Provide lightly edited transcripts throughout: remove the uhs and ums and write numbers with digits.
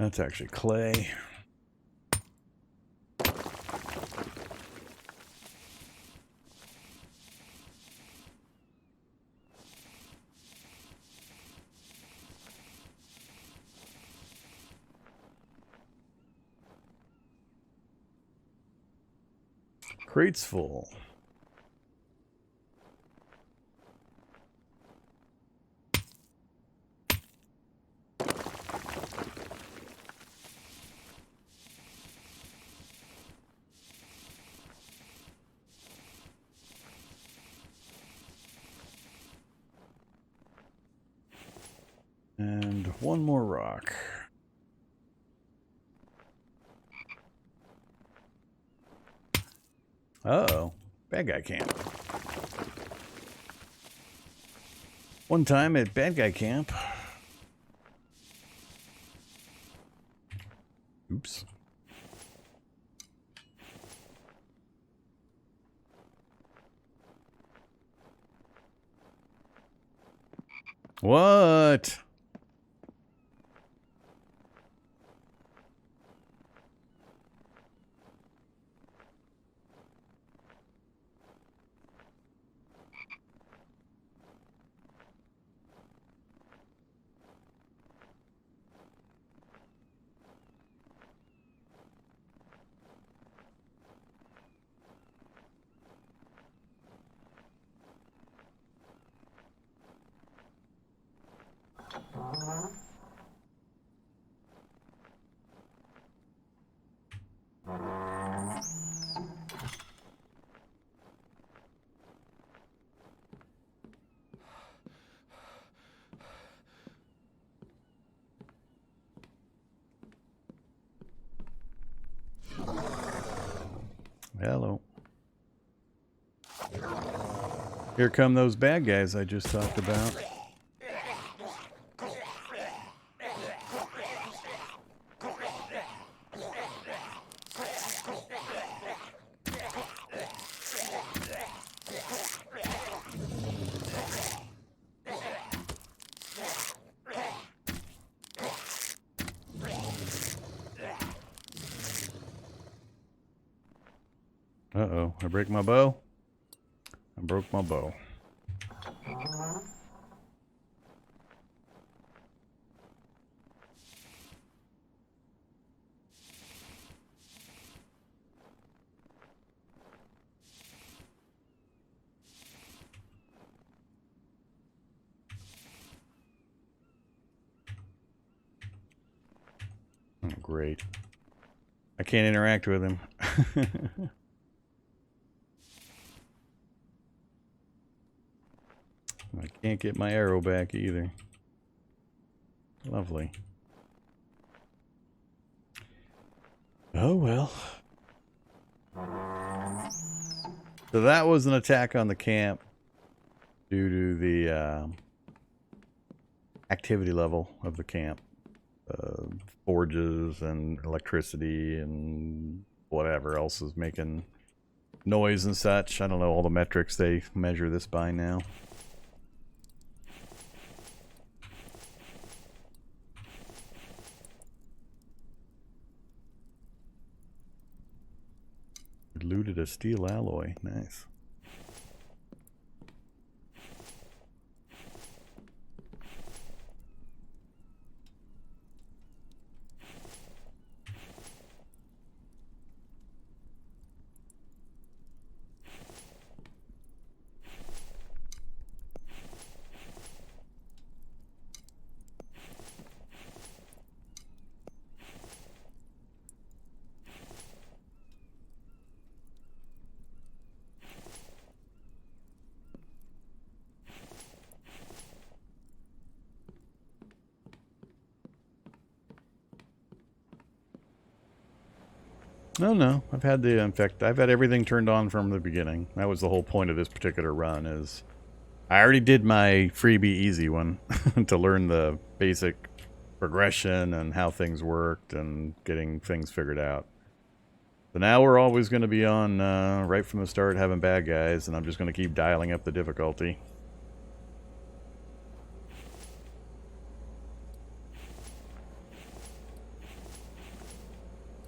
That's actually clay. Crates full. And one more rock. Uh-oh. Bad guy camp. One time at bad guy camp. Oops. What? Hello. Here come those bad guys I just talked about. Uh-oh, I break my bow? I broke my bow. Oh, great. I can't interact with him. I can't get my arrow back either. Lovely. Oh well. So that was an attack on the camp due to the activity level of the camp. Forges and electricity and whatever else is making noise and such. I don't know all the metrics they measure this by now. Looted a steel alloy. Nice. No. I've had I've had everything turned on from the beginning. That was the whole point of this particular run is I already did my freebie easy one to learn the basic progression and how things worked and getting things figured out. So now we're always going to be on, right from the start, having bad guys, and I'm just going to keep dialing up the difficulty.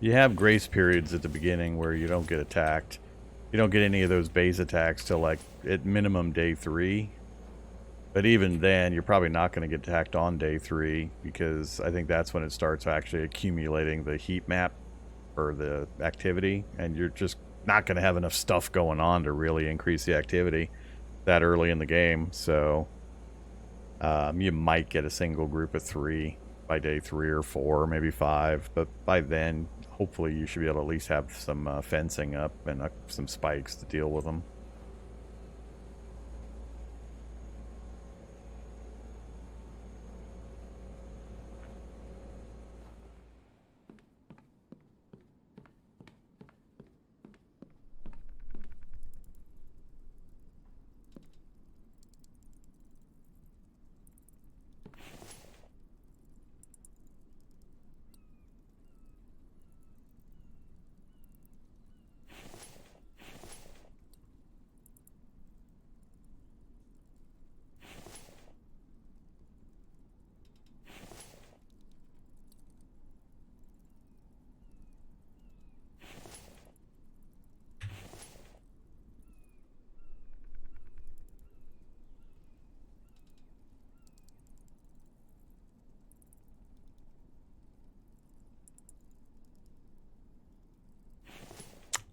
You have grace periods at the beginning where you don't get attacked. You don't get any of those base attacks till like at minimum day 3. But even then, you're probably not going to get attacked on day 3 because I think that's when it starts actually accumulating the heat map or the activity, and you're just not going to have enough stuff going on to really increase the activity that early in the game. So you might get a single group of 3 by day 3 or 4, maybe 5, but by then hopefully you should be able to at least have some fencing up and some spikes to deal with them.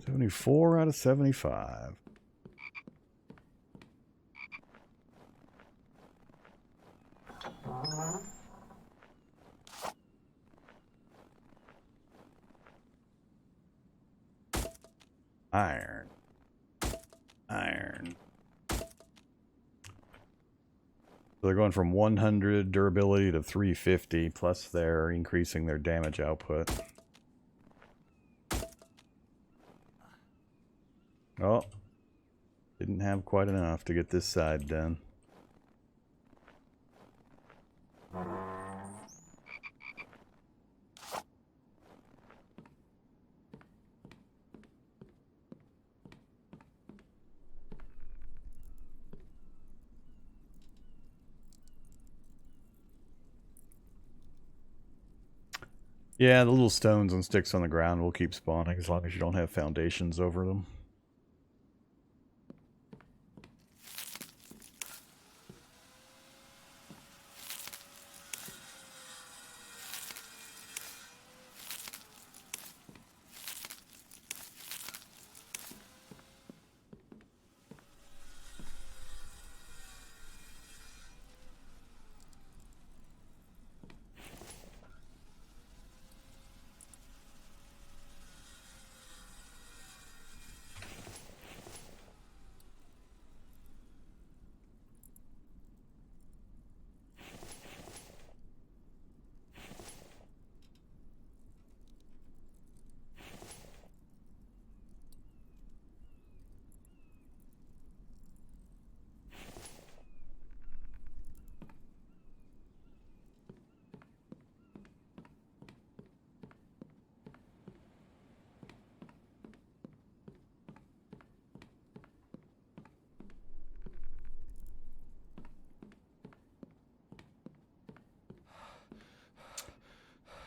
$74 out of 75. Iron. Iron. So they're going from 100 durability to 350, plus they're increasing their damage output. Oh, didn't have quite enough to get this side done. Yeah, the little stones and sticks on the ground will keep spawning as long as you don't have foundations over them.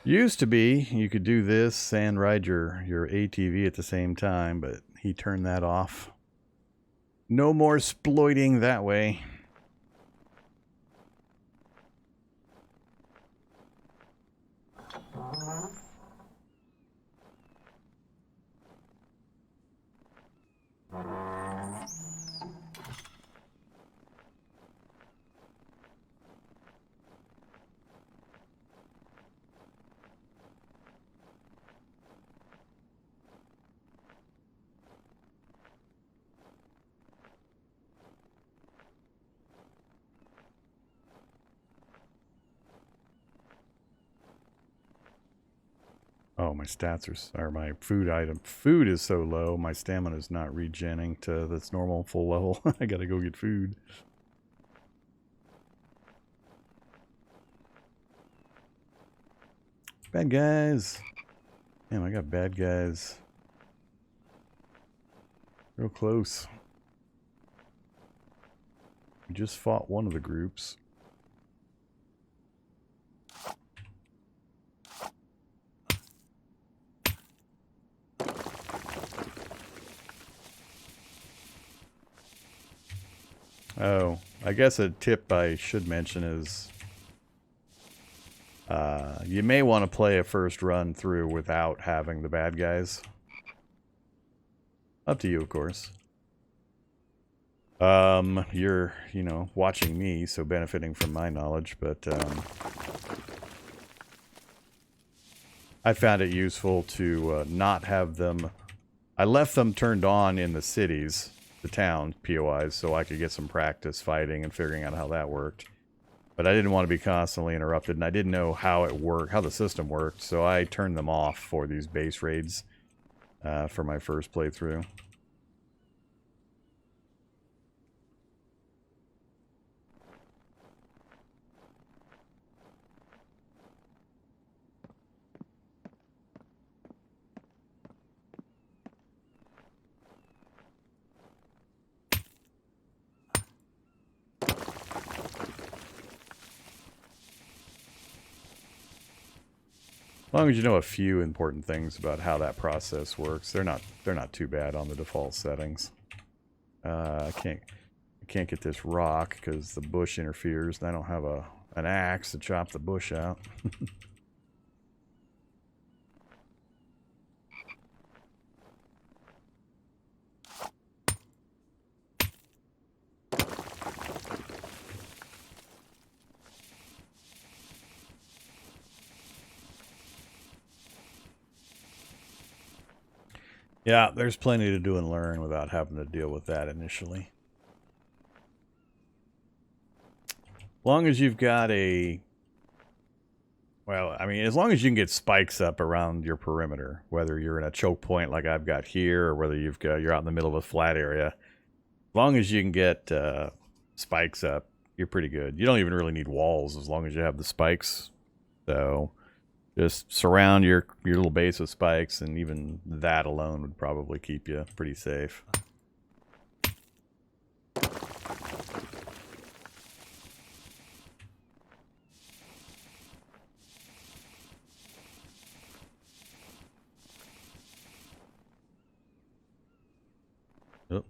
Used to be, you could do this and ride your ATV at the same time, but he turned that off. No more exploiting that way. Oh, my stats are, or my food item. Food is so low, my stamina is not regenning to this normal full level. I gotta go get food. Bad guys. Damn, I got bad guys. Real close. We just fought one of the groups. Oh, I guess a tip I should mention is you may want to play a first run through without having the bad guys. Up to you, of course. You're, you know, watching me, so benefiting from my knowledge, but I found it useful to not have them. I left them turned on in the cities, the town, POIs, so I could get some practice fighting and figuring out how that worked. But I didn't want to be constantly interrupted, and I didn't know how it worked, how the system worked, so I turned them off for these base raids for my first playthrough. As long as you know a few important things about how that process works, they're not too bad on the default settings. I can't get this rock because the bush interferes, and I don't have an axe to chop the bush out. Yeah, there's plenty to do and learn without having to deal with that initially. As long as you've got a... Well, I mean, as long as you can get spikes up around your perimeter, whether you're in a choke point like I've got here, or whether you're out in the middle of a flat area, as long as you can get spikes up, you're pretty good. You don't even really need walls as long as you have the spikes. So... just surround your little base with spikes, and even that alone would probably keep you pretty safe. Oh.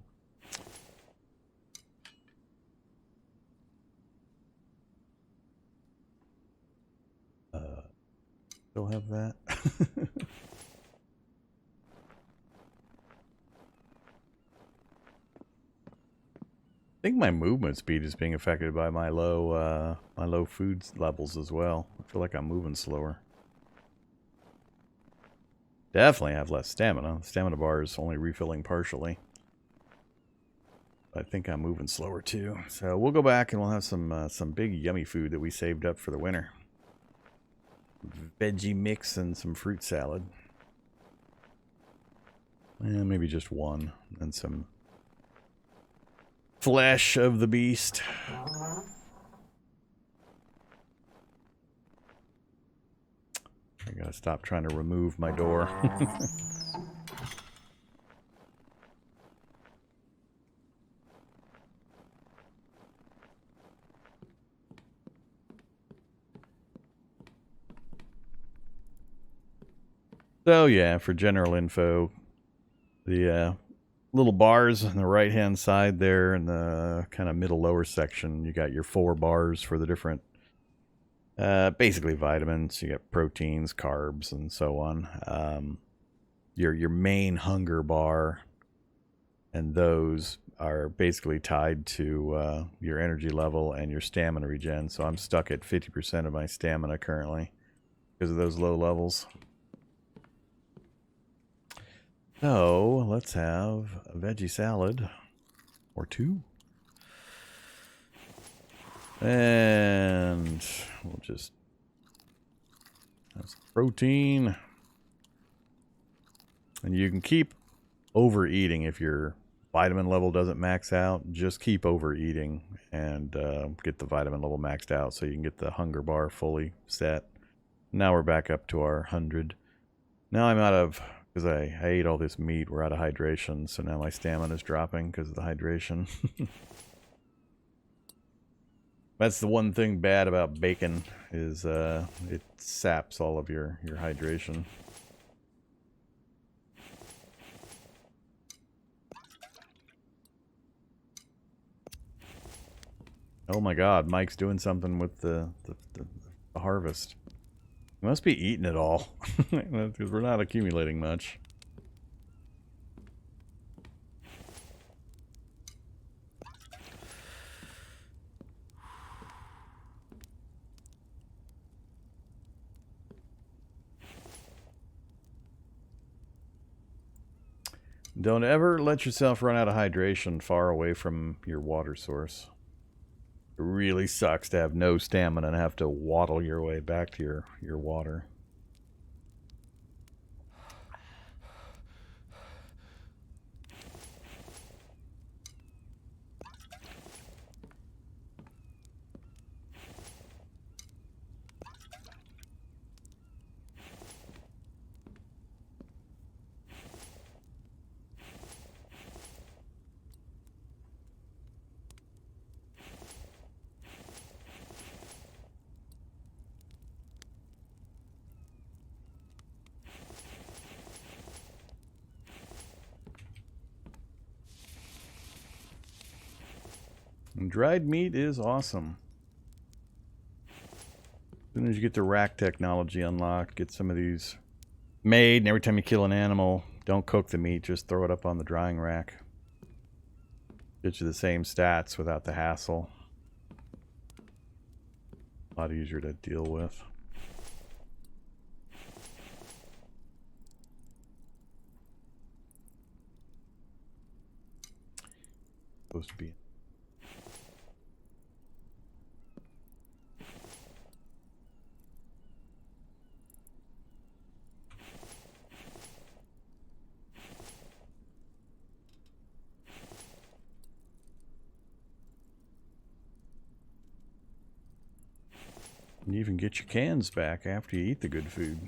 Still have that? I think my movement speed is being affected by my low food levels as well. I feel like I'm moving slower. Definitely have less stamina. The stamina bar is only refilling partially. I think I'm moving slower too. So we'll go back and we'll have some big yummy food that we saved up for the winter. Veggie mix and some fruit salad. And maybe just one. And some flesh of the beast. I gotta stop trying to remove my door. So yeah, for general info, the little bars on the right hand side there in the kind of middle lower section, you got your 4 bars for the different basically vitamins. You got proteins, carbs, and so on. Your main hunger bar, and those are basically tied to your energy level and your stamina regen. So I'm stuck at 50% of my stamina currently because of those low levels. So let's have a veggie salad or 2. And we'll just have some protein. And you can keep overeating if your vitamin level doesn't max out. Just keep overeating and get the vitamin level maxed out so you can get the hunger bar fully set. Now we're back up to our 100. Now I'm out of... because I ate all this meat, we're out of hydration, so now my stamina is dropping because of the hydration. That's the one thing bad about bacon, is it saps all of your hydration. Oh my god, Mike's doing something with the harvest. He must be eating it all. Because we're not accumulating much. Don't ever let yourself run out of hydration far away from your water source. It really sucks to have no stamina and have to waddle your way back to your water. And dried meat is awesome. As soon as you get the rack technology unlocked, get some of these made, and every time you kill an animal, don't cook the meat, just throw it up on the drying rack. Get you the same stats without the hassle. A lot easier to deal with. Supposed to be. You even get your cans back after you eat the good food.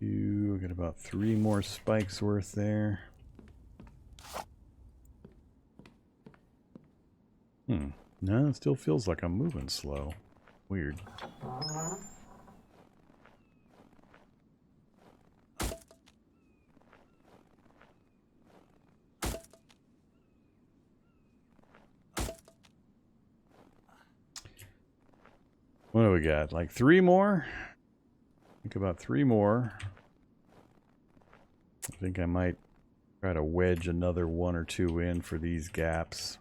We got about 3 more spikes worth there. No, it still feels like I'm moving slow. Weird. What do we got? Like 3 more? I think about 3 more. I think I might try to wedge another 1 or 2 in for these gaps.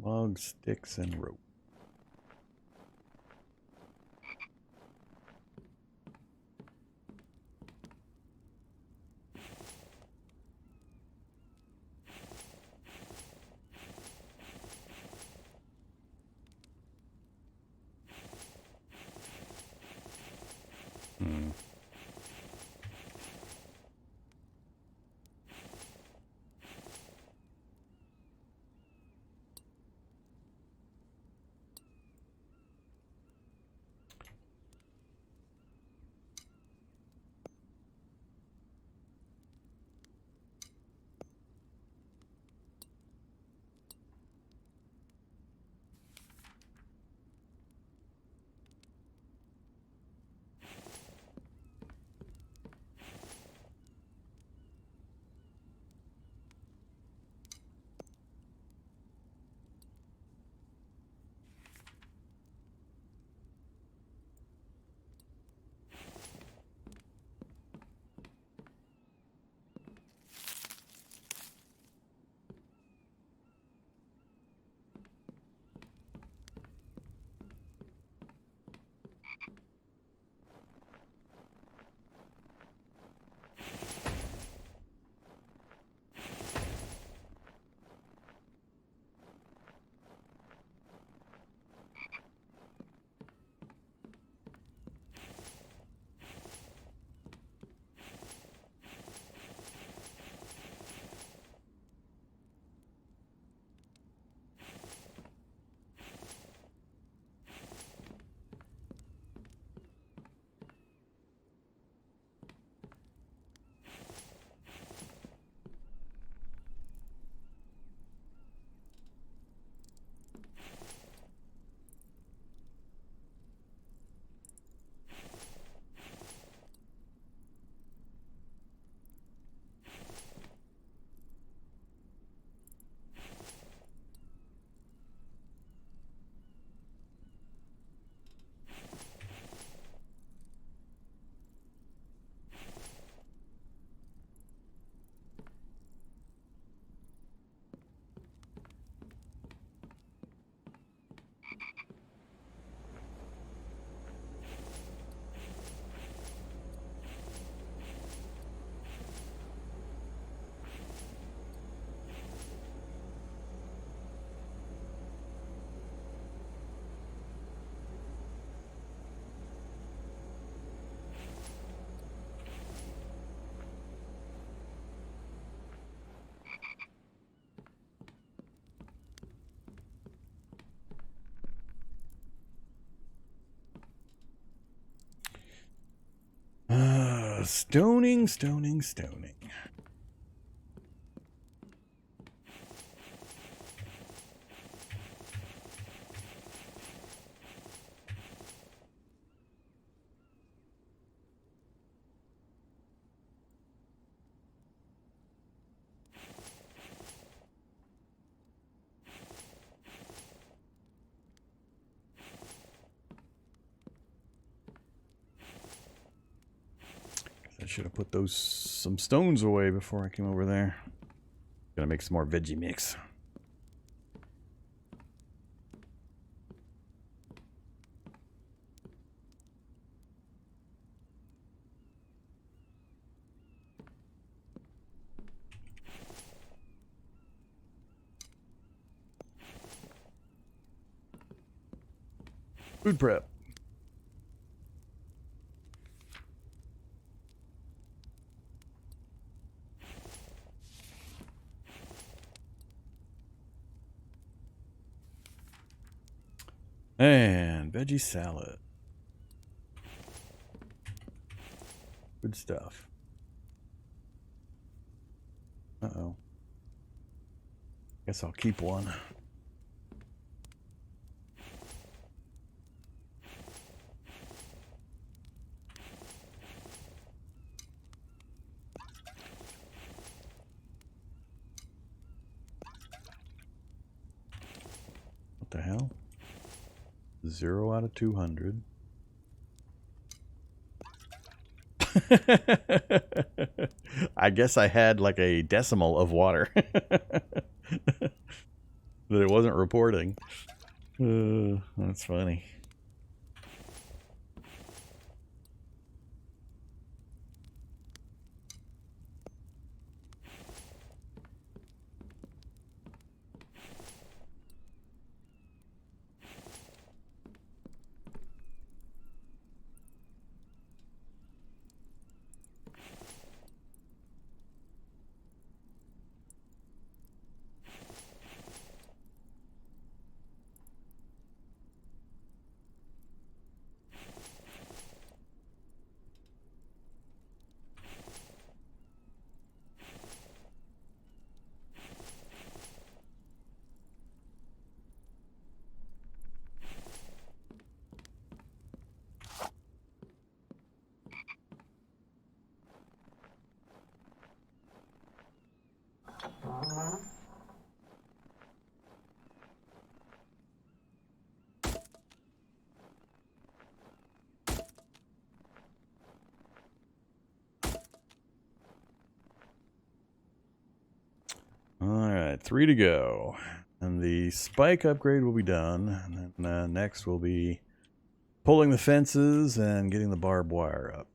Logs, sticks, and rope. Stoning, stoning, stoning. I should have put some stones away before I came over there. Gonna make some more veggie mix. Food prep. And veggie salad. Good stuff. Uh-oh. Guess I'll keep one. What the hell? 0 out of 200. I guess I had like a decimal of water that it wasn't reporting. That's funny. Alright, 3 to go. And the spike upgrade will be done. And then next will be pulling the fences and getting the barbed wire up.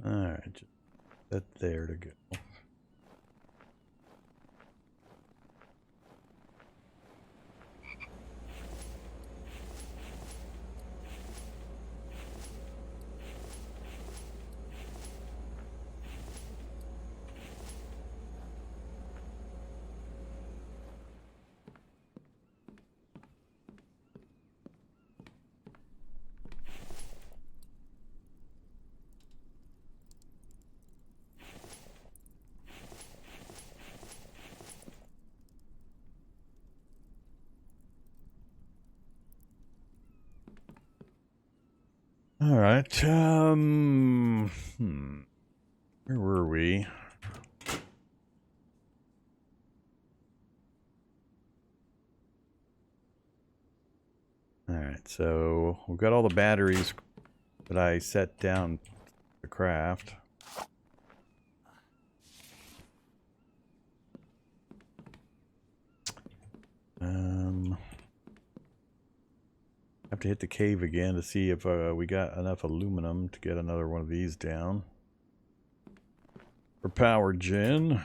Alright, just set there to go. All right. Where were we? All right. So we've got all the batteries that I set down to craft. Have to hit the cave again to see if we got enough aluminum to get another one of these down. For power gen.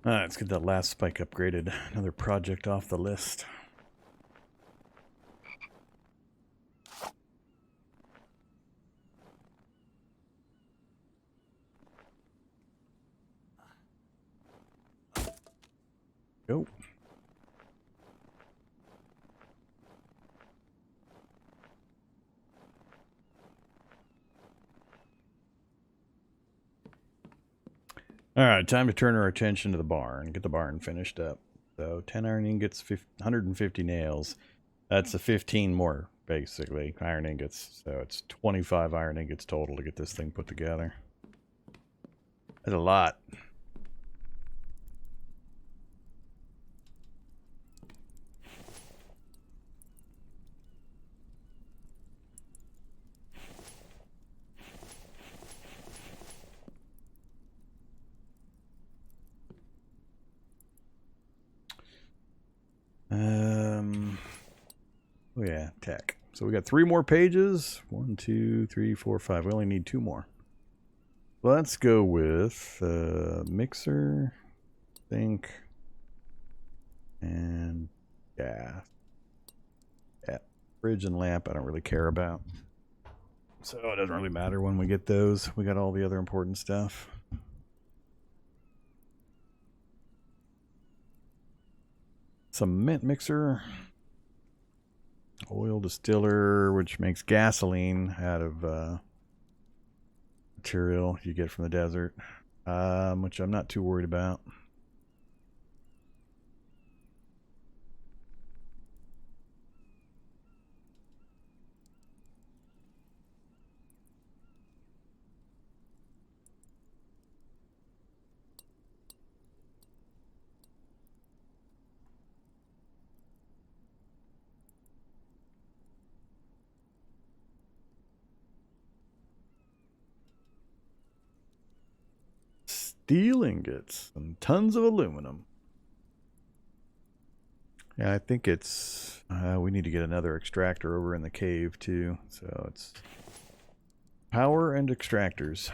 Alright, let's get that last spike upgraded. Another project off the list. Go. Alright, time to turn our attention to the barn. Get the barn finished up. So 10 iron ingots, 150 nails. That's a 15 more, basically, iron ingots. So it's 25 iron ingots total to get this thing put together. That's a lot. Oh yeah, tech. So we got 3 more pages. 1, 2, 3, 4, 5. We only need 2 more. Let's go with mixer, sink, and gas. Yeah, fridge and lamp I don't really care about. So it doesn't really matter when we get those. We got all the other important stuff. Cement mixer. Oil distiller, which makes gasoline out of material you get from the desert, which I'm not too worried about. Steel ingots and tons of aluminum. Yeah, I think it's we need to get another extractor over in the cave too. So it's power and extractors.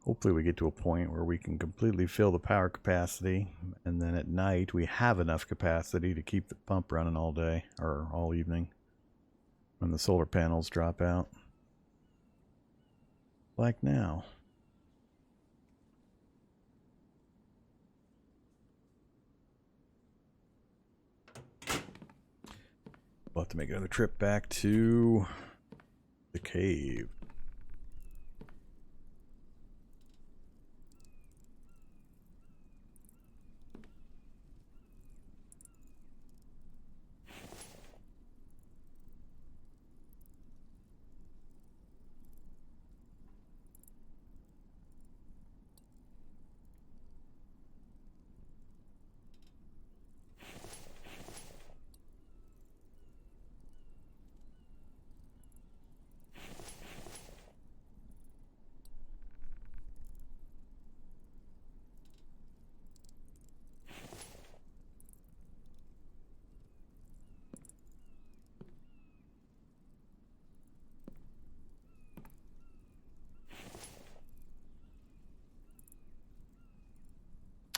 Hopefully we get to a point where we can completely fill the power capacity, and then at night we have enough capacity to keep the pump running all day or all evening when the solar panels drop out. Like now. We'll have to make another trip back to the cave.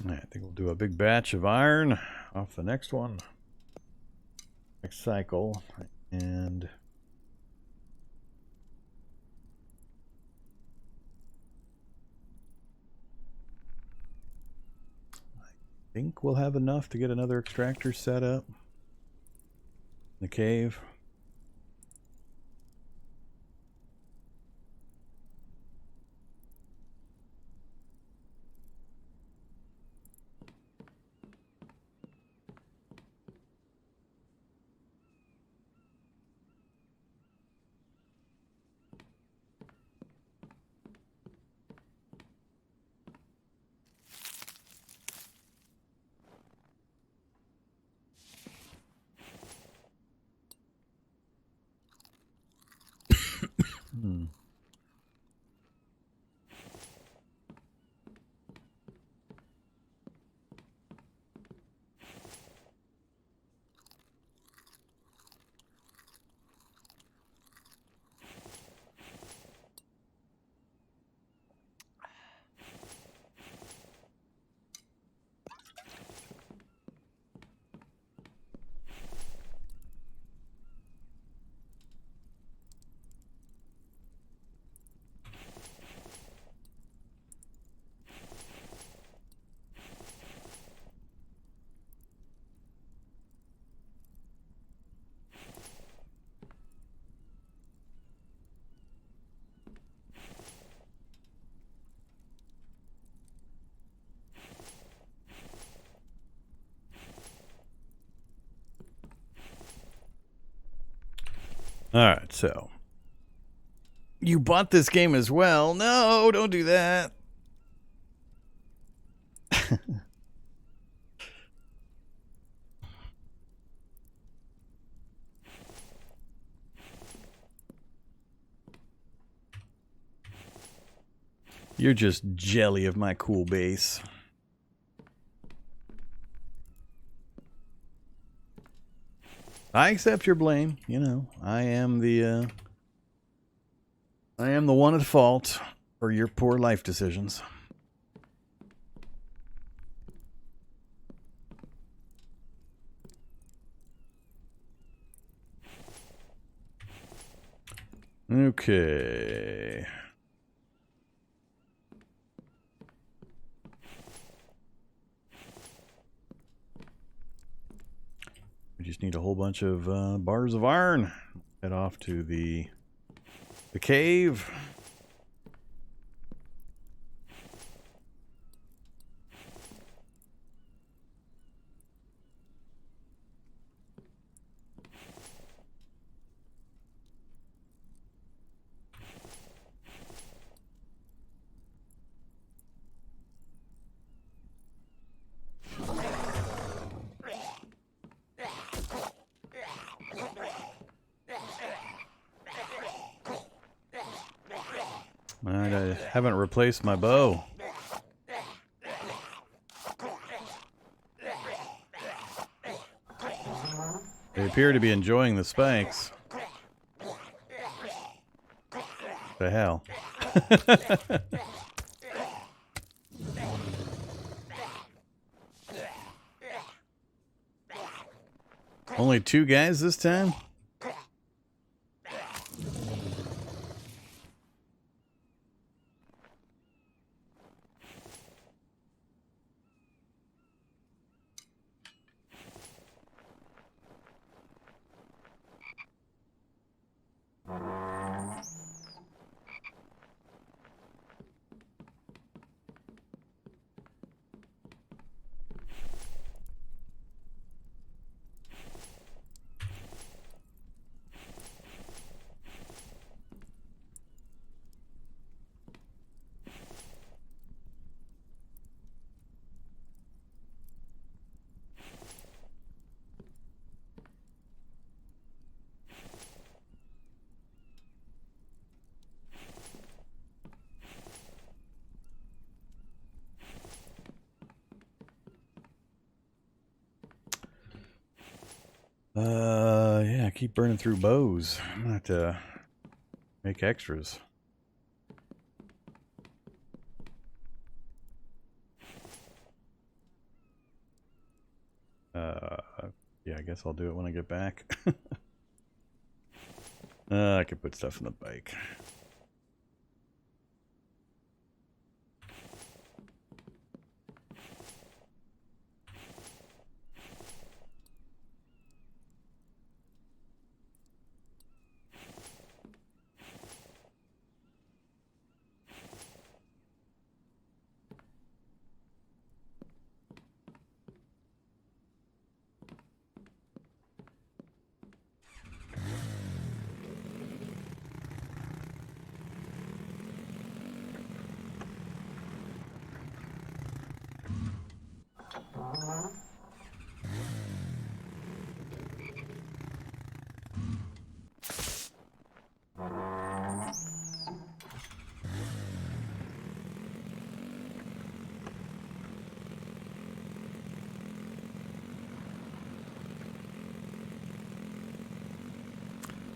I think we'll do a big batch of iron off the next one. Next cycle. And I think we'll have enough to get another extractor set up in the cave. Alright, so you bought this game as well. No, don't do that. You're just jelly of my cool base. I accept your blame. You know, I am the one at fault for your poor life decisions. Okay. We just need a whole bunch of bars of iron. Head off to the cave. I haven't replaced my bow. They appear to be enjoying the spikes. The hell? Only 2 guys this time? Yeah, keep burning through bows. I'm gonna have to make extras. Yeah, I guess I'll do it when I get back. I could put stuff in the bike.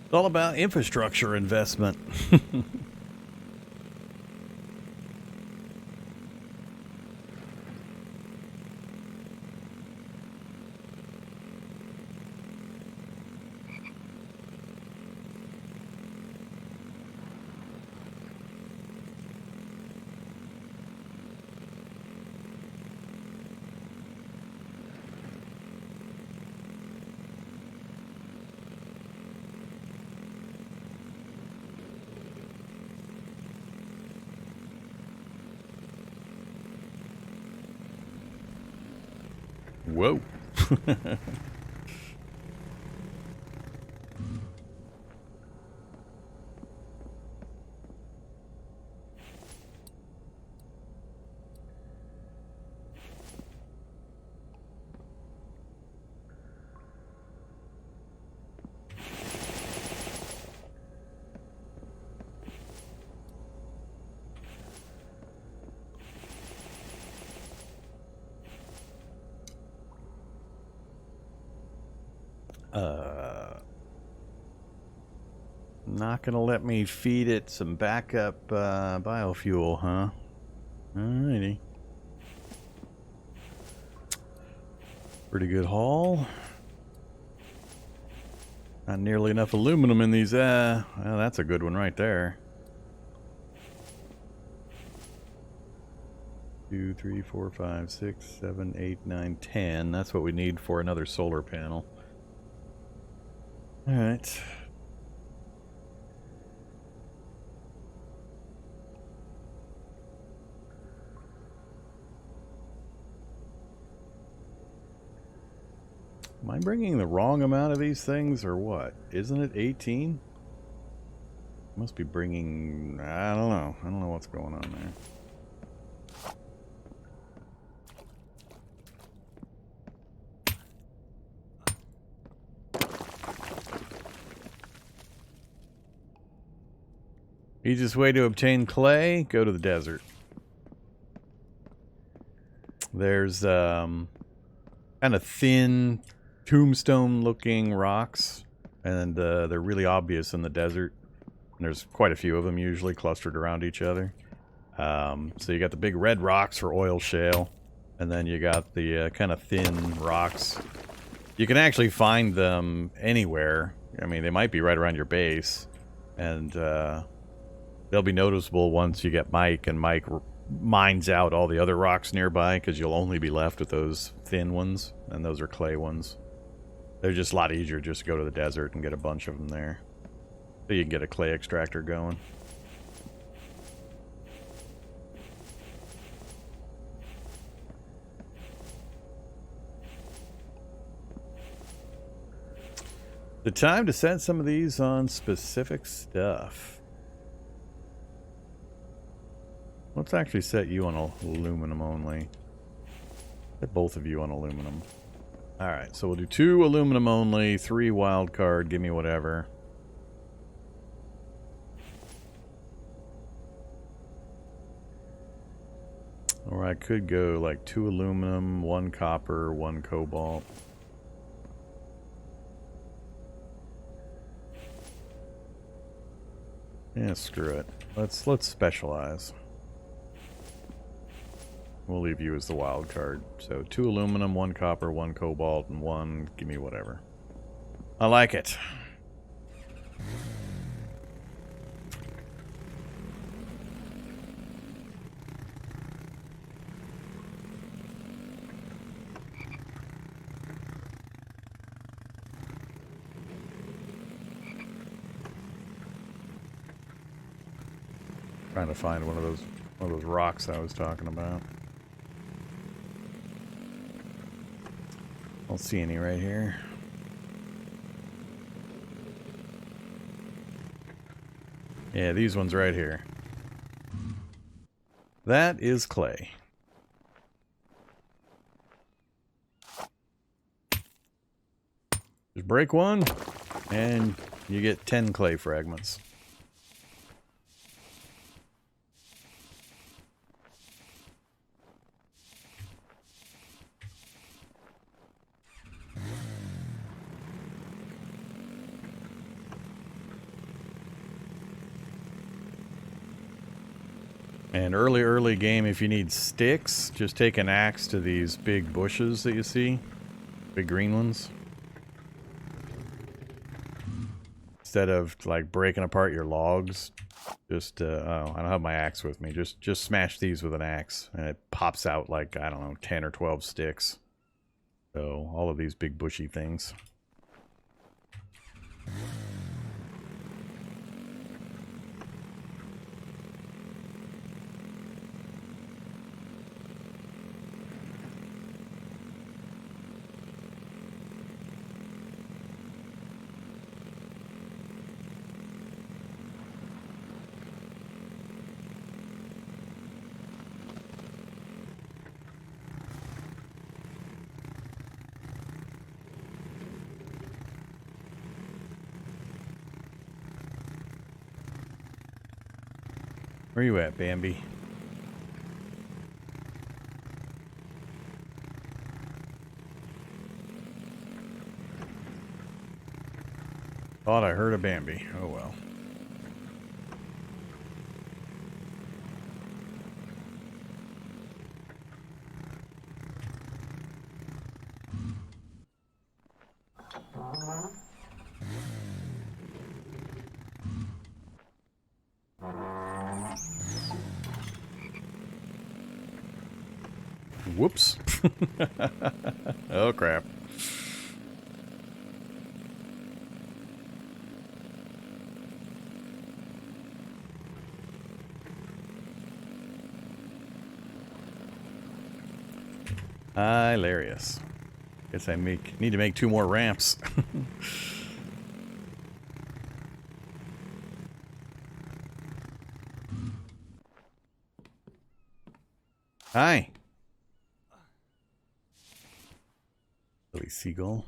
It's all about infrastructure investment. Whoa. Not gonna let me feed it some backup biofuel, huh? Alrighty. Pretty good haul. Not nearly enough aluminum in these. Well, that's a good one right there. 2, 3, 4, 5, 6, 7, 8, 9, 10. That's what we need for another solar panel. All right. Am I bringing the wrong amount of these things or what? Isn't it 18? Must be bringing... I don't know. I don't know what's going on there. Easiest way to obtain clay, go to the desert. There's kind of thin tombstone looking rocks, and they're really obvious in the desert. And there's quite a few of them usually clustered around each other. So you got the big red rocks for oil shale, and then you got the kind of thin rocks. You can actually find them anywhere. I mean, they might be right around your base, and they'll be noticeable once you get Mike, and Mike mines out all the other rocks nearby, because you'll only be left with those thin ones, and those are clay ones. They're just a lot easier just to go to the desert and get a bunch of them there. So you can get a clay extractor going. The time to set some of these on specific stuff. Let's actually set you on aluminum only. Set both of you on aluminum. Alright, so we'll do 2 aluminum only, 3 wild card, give me whatever. Or I could go like 2 aluminum, 1 copper, 1 cobalt. Yeah, screw it. Let's specialize. We'll leave you as the wild card. So 2 aluminum, 1 copper, 1 cobalt, and 1... give me whatever. I like it. Trying to find one of those rocks I was talking about. Don't see any right here. Yeah, these ones right here. That is clay. Just break one, and you get 10 clay fragments. And early game, if you need sticks, just take an axe to these big bushes that you see. Big green ones. Instead of, like, breaking apart your logs, just, oh, I don't have my axe with me. Just smash these with an axe, and it pops out, like, I don't know, 10 or 12 sticks. So, all of these big bushy things. Where you at, Bambi? Thought I heard a Bambi. Oh well. Whoops. Oh crap. Hilarious. Guess I need to make 2 more ramps. Hi. Silly seagull.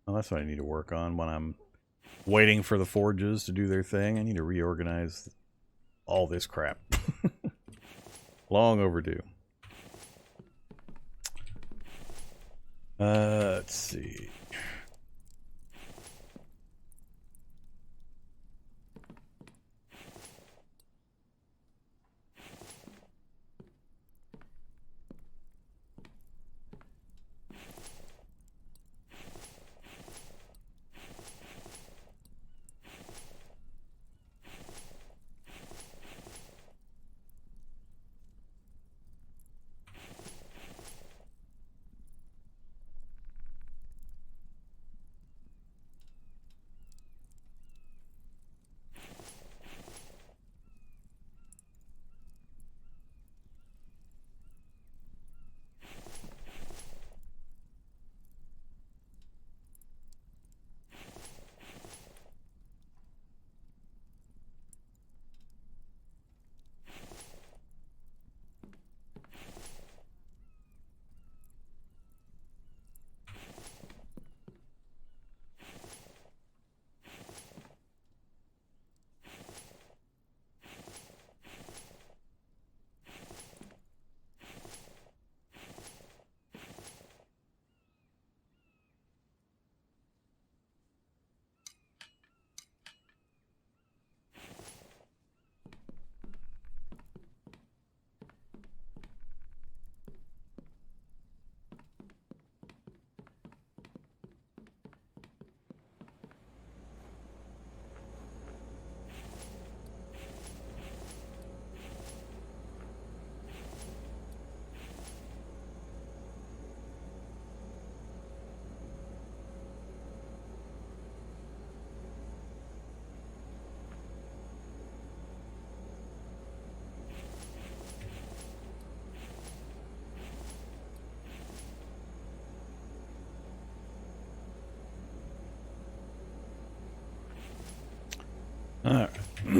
Well, that's what I need to work on when I'm waiting for the forges to do their thing. I need to reorganize all this crap. Long overdue. Let's see.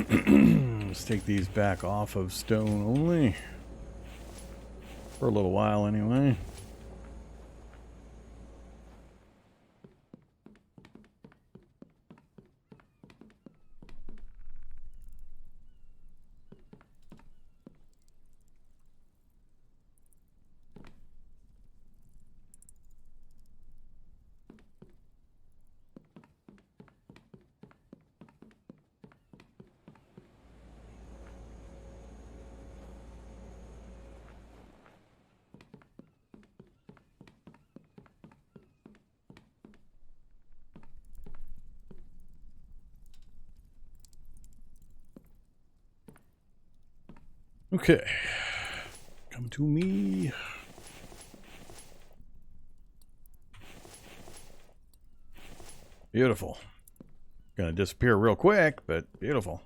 Let's take these back off of stone only. For a little while anyway. Okay. Come to me. Beautiful. Gonna disappear real quick, but beautiful.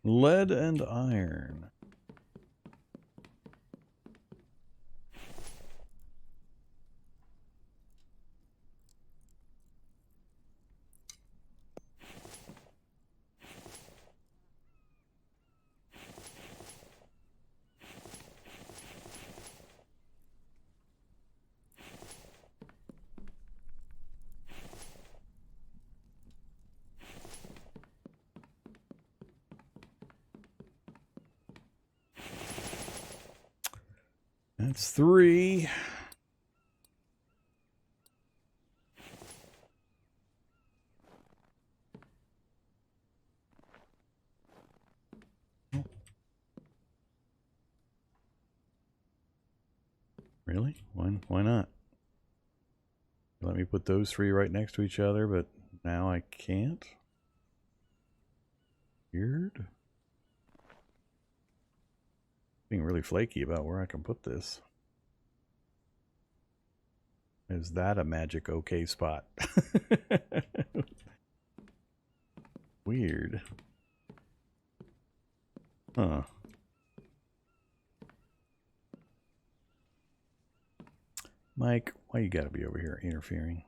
Lead and iron. That's 3. Really? Why not? Let me put those 3 right next to each other, but now I can't? Weird. Being really flaky about where I can put this. Is that a magic okay spot? Weird. Huh. Mike, why you gotta be over here interfering?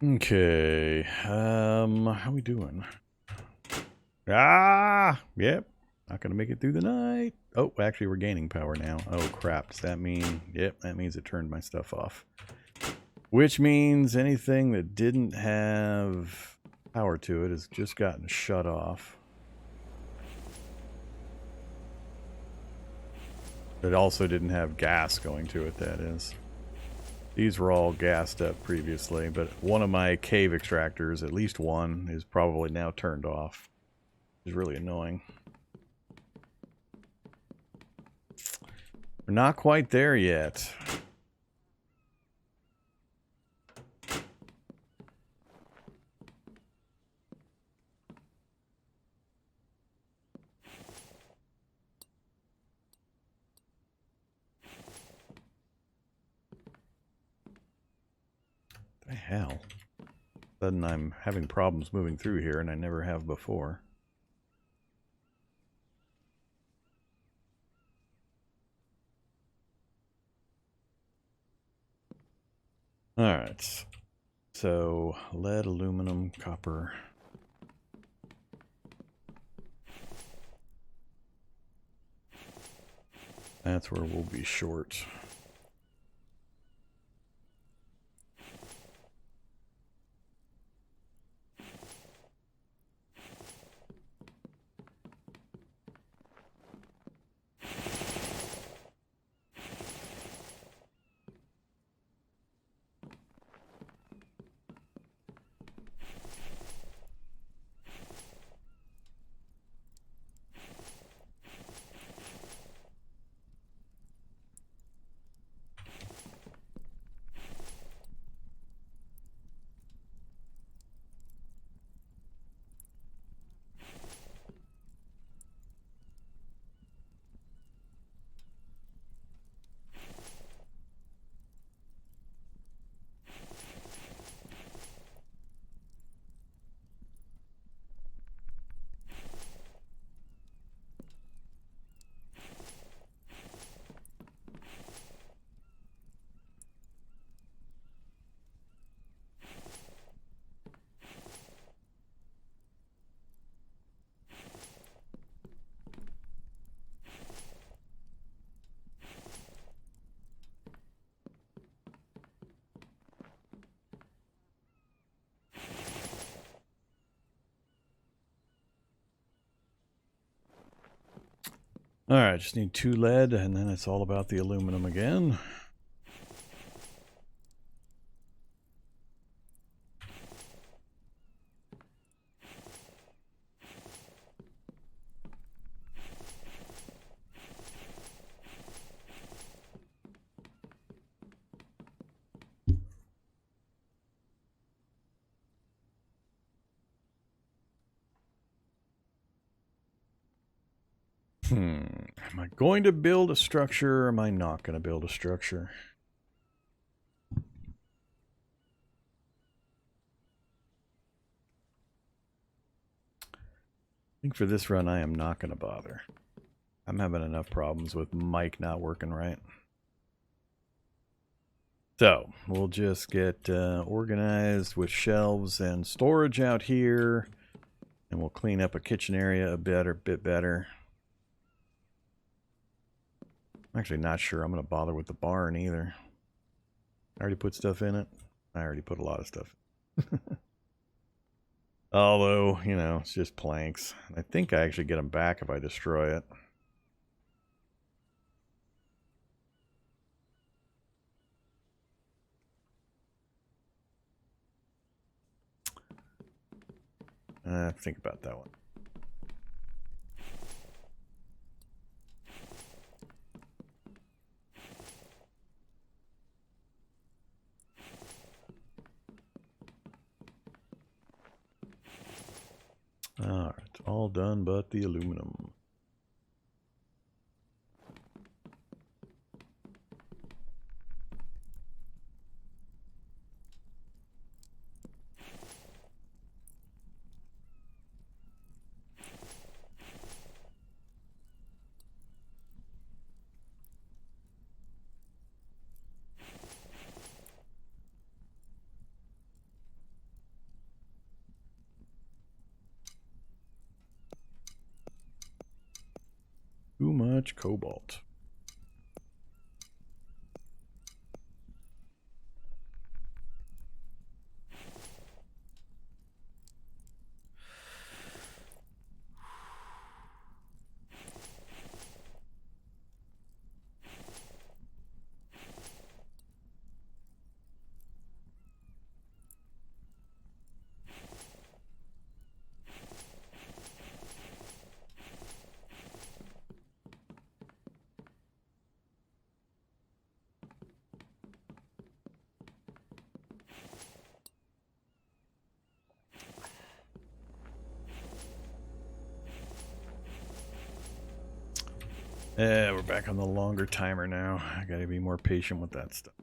Okay. How we doing? Ah! Yep. Not gonna make it through the night. Oh, actually we're gaining power now. Oh crap. Does that mean... Yep, that means it turned my stuff off. Which means anything that didn't have power to it has just gotten shut off. It also didn't have gas going to it, that is. These were all gassed up previously, but one of my cave extractors, at least one, is probably now turned off. It's really annoying. We're not quite there yet. The hell? Sudden I'm having problems moving through here, and I never have before. Alright. So, lead, aluminum, copper. That's where we'll be short. Alright, just need 2 lead, and then it's all about the aluminum again. Am I going to build a structure or am I not going to build a structure? I think for this run I am not going to bother. I'm having enough problems with mic not working right. So we'll just get organized with shelves and storage out here, and we'll clean up a kitchen area a bit better. I'm actually not sure I'm going to bother with the barn either. I already put stuff in it. I already put a lot of stuff. Although, you know, it's just planks. I think I actually get them back if I destroy it. Think about that one. Alright, all done but the aluminum. Too much cobalt. We're back on the longer timer now. I gotta be more patient with that stuff.